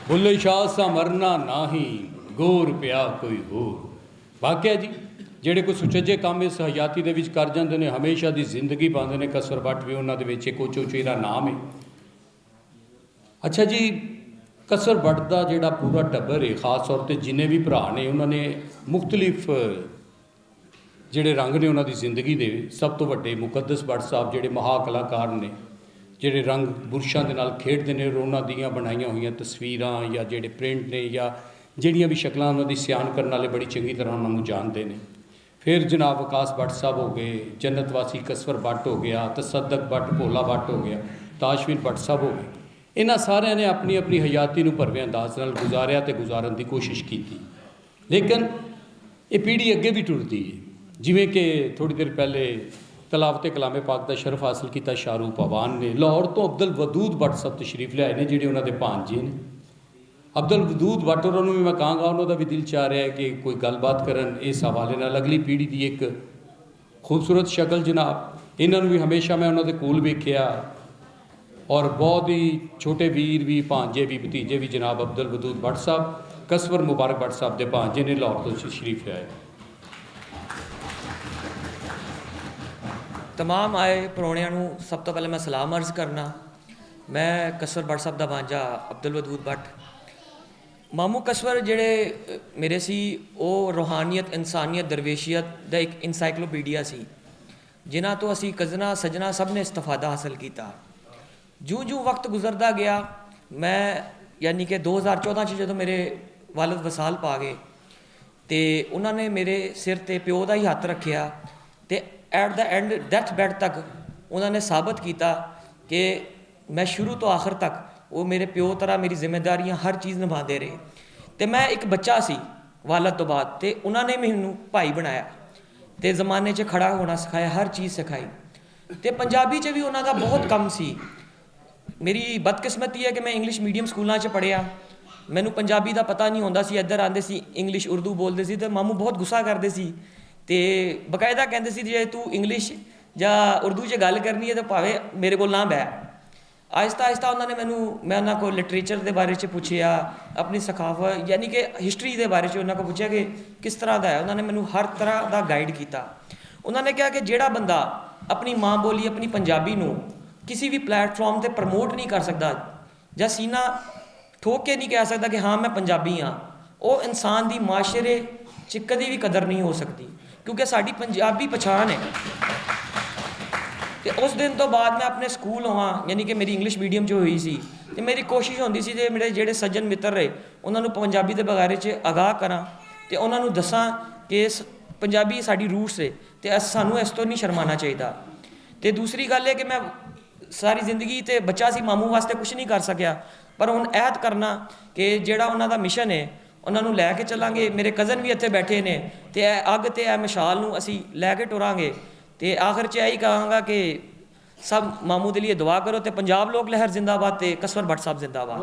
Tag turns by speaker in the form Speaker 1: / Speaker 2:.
Speaker 1: बुल्ले शाह सा मरना नाही गोर पिया कोई होर। वाकया जी ਜਿਹੜੇ ਕੋਈ ਸੁਚੱਜੇ ਕੰਮ ਇਸ ਹਯਾਤੀ ਦੇ ਵਿੱਚ ਕਰ ਜਾਂਦੇ ਨੇ ਹਮੇਸ਼ਾ ਦੀ ਜ਼ਿੰਦਗੀ ਪਾਉਂਦੇ ਨੇ। ਕਸਰ ਬੱਟ ਵੀ ਉਹਨਾਂ ਦੇ ਵਿੱਚ ਇੱਕ ਉਚੇਰਾ ਨਾਮ ਹੈ। ਅੱਛਾ ਜੀ, ਕਸਰ ਬੱਟ ਦਾ ਜਿਹੜਾ ਪੂਰਾ ਟੱਬਰ ਹੈ, ਖਾਸ ਤੌਰ 'ਤੇ ਜਿੰਨੇ ਵੀ ਭਰਾ ਨੇ, ਉਹਨਾਂ ਨੇ ਮੁਖਤਲਿਫ ਜਿਹੜੇ ਰੰਗ ਨੇ ਉਹਨਾਂ ਦੀ ਜ਼ਿੰਦਗੀ ਦੇ। ਸਭ ਤੋਂ ਵੱਡੇ ਮੁਕੱਦਸ ਬੱਟ ਸਾਹਿਬ ਜਿਹੜੇ ਮਹਾ ਕਲਾਕਾਰ ਨੇ, ਜਿਹੜੇ ਰੰਗ ਬੁਰਸ਼ਾਂ ਦੇ ਨਾਲ ਖੇਡਦੇ ਨੇ, ਉਹਨਾਂ ਦੀਆਂ ਬਣਾਈਆਂ ਹੋਈਆਂ ਤਸਵੀਰਾਂ ਜਾਂ ਜਿਹੜੇ ਪ੍ਰਿੰਟ ਨੇ ਜਾਂ ਜਿਹੜੀਆਂ ਵੀ ਸ਼ਕਲਾਂ ਉਹਨਾਂ ਦੀ ਸਿਆਣ ਕਰਨ ਵਾਲੇ ਬੜੀ ਚੰਗੀ ਤਰ੍ਹਾਂ ਉਹਨਾਂ ਨੂੰ ਜਾਣਦੇ ਨੇ। फिर जनाब वकास भट्ट साहब हो गए, जन्नत वासी कसवर भट्ट हो गया, तसद्दक भट्ट, भोला भट्ट हो गया, ताशवीर भट्ट साहब हो गए। इन्हां सारिਆਂ ने अपनी अपनी हयाती ਨੂੰ ਭਰਵੇਂ ਅੰਦਾਜ਼ ਨਾਲ ਗੁਜ਼ਾਰਿਆ ਤੇ ਗੁਜ਼ਾਰਨ ਦੀ ਕੋਸ਼ਿਸ਼ ਕੀਤੀ। ਲੇਕਿਨ ਇਹ ਪੀੜ੍ਹੀ ਅੱਗੇ ਵੀ ਟੁਰਦੀ ਹੈ। ਜਿਵੇਂ ਕਿ ਥੋੜ੍ਹੀ ਦੇਰ ਪਹਿਲੇ ਤਲਾਵਤ ਕਲਾਮੇ ਪਾਕ ਦਾ ਸ਼ਰਫ ਹਾਸਲ ਕੀਤਾ ਸ਼ਾਹਰੂਖ ਪਵਾਨ ਨੇ। ਲਾਹੌਰ ਤੋਂ ਅਬਦੁਲ ਵਦੂਦ ਭੱਟ ਸਾਹਿਬ ਤਸ਼ਰੀਫ ਲਿਆਏ ਨੇ, ਜਿਹੜੇ ਉਹਨਾਂ ਦੇ ਭਾਂਜੇ ਨੇ। ਅਬਦੁਲ ਵਦੂਦ ਭੱਟ ਹੋਰਾਂ ਨੂੰ ਵੀ ਮੈਂ ਕਹਾਂਗਾ, ਉਹਨਾਂ ਦਾ ਵੀ ਦਿਲ ਚਾਹ ਰਿਹਾ ਕਿ ਕੋਈ ਗੱਲਬਾਤ ਕਰਨ ਇਸ ਹਵਾਲੇ ਨਾਲ। ਅਗਲੀ ਪੀੜ੍ਹੀ ਦੀ ਇੱਕ ਖੂਬਸੂਰਤ ਸ਼ਕਲ ਜਨਾਬ, ਇਹਨਾਂ ਨੂੰ ਵੀ ਹਮੇਸ਼ਾ ਮੈਂ ਉਹਨਾਂ ਦੇ ਕੋਲ ਵੇਖਿਆ। ਔਰ ਬਹੁਤ ਹੀ ਛੋਟੇ ਵੀਰ ਵੀ, ਭਾਂਜੇ ਵੀ, ਭਤੀਜੇ ਵੀ ਜਨਾਬ ਅਬਦੁਲ ਵਦੂਦ ਭੱਟ ਸਾਹਿਬ ਕਸਵਰ ਮੁਬਾਰਕ ਭੱਟ ਸਾਹਿਬ ਦੇ ਭਾਂਜੇ ਨੇ, ਲਾਹੌਰ ਤੋਂ ਤਸ਼ਰੀਫ ਲਿਆਏ।
Speaker 2: तमाम आए परौणिਆਂ ਨੂੰ ਸਭ ਤੋਂ ਪਹਿਲਾਂ ਮੈਂ ਸਲਾਮ ਅਰਜ਼ ਕਰਨਾ। ਮੈਂ ਕਸਵਰ ਭੱਟ ਸਾਹਿਬ ਦਾ ਭਾਂਜਾ ਅਬਦੁਲ ਵਦੂਦ ਭੱਟ। ਮਾਮੂ ਕਸਵਰ ਜਿਹੜੇ ਮੇਰੇ ਸੀ, ਉਹ ਰੂਹਾਨੀਅਤ, ਇਨਸਾਨੀਅਤ, ਦਰਵੇਸ਼ੀਅਤ ਦਾ ਇੱਕ ਇਨਸਾਈਕਲੋਪੀਡੀਆ ਸੀ, ਜਿਨ੍ਹਾਂ ਤੋਂ ਅਸੀਂ ਕਜ਼ਨਾ ਸਜਣਾ ਸਭ ਨੇ ਇਸਤਫਾਦਾ ਹਾਸਲ ਕੀਤਾ। ਜਿਉਂ ਵਕਤ ਗੁਜ਼ਰਦਾ ਗਿਆ, ਮੈਂ ਯਾਨੀ ਕਿ 2014 'ਚ ਜਦੋਂ ਮੇਰੇ ਵਾਲਿਦ ਵਸਾਲ ਪਾ ਗਏ ਅਤੇ ਉਹਨਾਂ ਨੇ ਮੇਰੇ ਸਿਰ 'ਤੇ ਪਿਓ ਦਾ ਹੀ ਹੱਥ ਰੱਖਿਆ ਅਤੇ at the and death bed ਤੱਕ ਉਹਨਾਂ ਨੇ ਸਾਬਤ ਕੀਤਾ ਕਿ ਮੈਂ ਸ਼ੁਰੂ ਤੋਂ ਆਖਰ ਤੱਕ ਉਹ ਮੇਰੇ ਪਿਓ ਤਰ੍ਹਾਂ ਮੇਰੀ ਜ਼ਿੰਮੇਦਾਰੀਆਂ ਹਰ ਚੀਜ਼ ਨਿਭਾਉਂਦੇ ਰਹੇ। ਅਤੇ ਮੈਂ ਇੱਕ ਬੱਚਾ ਸੀ ਵਾਲਦ ਤੋਂ ਬਾਅਦ, ਅਤੇ ਉਹਨਾਂ ਨੇ ਮੈਨੂੰ ਭਾਈ ਬਣਾਇਆ ਅਤੇ ਜ਼ਮਾਨੇ 'ਚ ਖੜਾ ਹੋਣਾ ਸਿਖਾਇਆ, ਹਰ ਚੀਜ਼ ਸਿਖਾਈ। ਅਤੇ ਪੰਜਾਬੀ 'ਚ ਵੀ ਉਹਨਾਂ ਦਾ ਬਹੁਤ ਕੰਮ ਸੀ। ਮੇਰੀ ਬਦਕਿਸਮਤੀ ਹੈ ਕਿ ਮੈਂ ਇੰਗਲਿਸ਼ ਮੀਡੀਅਮ ਸਕੂਲਾਂ 'ਚ ਪੜ੍ਹਿਆ। ਮੈਨੂੰ ਪੰਜਾਬੀ ਦਾ ਪਤਾ ਨਹੀਂ ਹੁੰਦਾ ਸੀ। ਇੱਧਰ ਆਉਂਦੇ ਸੀ, ਇੰਗਲਿਸ਼ ਉਰਦੂ ਬੋਲਦੇ ਸੀ ਅਤੇ ਮਾਮੂ ਬਹੁਤ ਗੁੱਸਾ ਕਰਦੇ ਸੀ ਅਤੇ ਬਕਾਇਦਾ ਕਹਿੰਦੇ ਸੀ ਜੇ ਤੂੰ ਇੰਗਲਿਸ਼ ਜਾਂ ਉਰਦੂ 'ਚ ਗੱਲ ਕਰਨੀ ਹੈ ਤਾਂ ਭਾਵੇਂ ਮੇਰੇ ਕੋਲ ਨਾ ਬਹਿ। ਆਹਿਸਤਾ ਆਹਿਸਤਾ ਉਹਨਾਂ ਨੇ ਮੈਂ ਉਹਨਾਂ ਕੋਲ ਲਿਟਰੇਚਰ ਦੇ ਬਾਰੇ 'ਚ ਪੁੱਛਿਆ, ਆਪਣੀ ਸਕਾਫਤ ਯਾਨੀ ਕਿ ਹਿਸਟਰੀ ਦੇ ਬਾਰੇ 'ਚ ਉਹਨਾਂ ਕੋਲ ਪੁੱਛਿਆ ਕਿ ਕਿਸ ਤਰ੍ਹਾਂ ਦਾ ਹੈ। ਉਹਨਾਂ ਨੇ ਮੈਨੂੰ ਹਰ ਤਰ੍ਹਾਂ ਦਾ ਗਾਈਡ ਕੀਤਾ। ਉਹਨਾਂ ਨੇ ਕਿਹਾ ਕਿ ਜਿਹੜਾ ਬੰਦਾ ਆਪਣੀ ਮਾਂ ਬੋਲੀ, ਆਪਣੀ ਪੰਜਾਬੀ ਨੂੰ ਕਿਸੇ ਵੀ ਪਲੈਟਫਾਰਮ 'ਤੇ ਪ੍ਰਮੋਟ ਨਹੀਂ ਕਰ ਸਕਦਾ ਜਾਂ ਸੀਨਾ ਠੋਕ ਕੇ ਨਹੀਂ ਕਹਿ ਸਕਦਾ ਕਿ ਹਾਂ ਮੈਂ ਪੰਜਾਬੀ ਹਾਂ, ਉਹ ਇਨਸਾਨ ਦੀ ਮਾਸ਼ਰੇ 'ਚ ਕਦੀ ਵੀ ਕਦਰ ਨਹੀਂ ਹੋ ਸਕਦੀ, ਕਿਉਂਕਿ ਸਾਡੀ ਪੰਜਾਬੀ ਪਛਾਣ ਹੈ। ਅਤੇ ਉਸ ਦਿਨ ਤੋਂ ਬਾਅਦ ਮੈਂ ਆਪਣੇ ਸਕੂਲ ਹੋਵਾਂ, ਯਾਨੀ ਕਿ ਮੇਰੀ ਇੰਗਲਿਸ਼ ਮੀਡੀਅਮ 'ਚ ਹੋਈ ਸੀ, ਅਤੇ ਮੇਰੀ ਕੋਸ਼ਿਸ਼ ਹੁੰਦੀ ਸੀ ਜੇ ਮੇਰੇ ਜਿਹੜੇ ਸੱਜਣ ਮਿੱਤਰ ਰਹੇ ਉਹਨਾਂ ਨੂੰ ਪੰਜਾਬੀ ਦੇ ਬਾਰੇ 'ਚ ਆਗਾਹ ਕਰਾਂ ਅਤੇ ਉਹਨਾਂ ਨੂੰ ਦੱਸਾਂ ਕਿ ਪੰਜਾਬੀ ਸਾਡੀ ਰੂਟਸ ਹੈ ਅਤੇ ਸਾਨੂੰ ਇਸ ਤੋਂ ਨਹੀਂ ਸ਼ਰਮਾਉਣਾ ਚਾਹੀਦਾ। ਅਤੇ ਦੂਸਰੀ ਗੱਲ ਹੈ ਕਿ ਮੈਂ ਸਾਰੀ ਜ਼ਿੰਦਗੀ ਤੇ ਬੱਚਾ ਸੀ, ਮਾਮੂ ਵਾਸਤੇ ਕੁਛ ਨਹੀਂ ਕਰ ਸਕਿਆ, ਪਰ ਹੁਣ ਅਹਿਦ ਕਰਨਾ ਕਿ ਜਿਹੜਾ ਉਹਨਾਂ ਦਾ ਮਿਸ਼ਨ ਹੈ ਉਹਨਾਂ ਨੂੰ ਲੈ ਕੇ ਚੱਲਾਂਗੇ। ਮੇਰੇ ਕਜ਼ਨ ਵੀ ਇੱਥੇ ਬੈਠੇ ਨੇ ਅਤੇ ਇਹ ਅੱਗ ਅਤੇ ਇਹ ਮਸ਼ਾਲ ਨੂੰ ਅਸੀਂ ਲੈ ਕੇ ਟੁਰਾਂਗੇ। ਅਤੇ ਆਖਰ 'ਚ ਇਹੀ ਕਹਾਂਗਾ ਕਿ ਸਭ ਮਾਮੂ ਦੇ ਲਈ ਦੁਆ ਕਰੋ ਅਤੇ ਪੰਜਾਬ ਲੋਕ ਲਹਿਰ ਜ਼ਿੰਦਾਬਾਦ ਅਤੇ ਕਸਵਰ ਭੱਟ ਸਾਹਿਬ ਜ਼ਿੰਦਾਬਾਦ।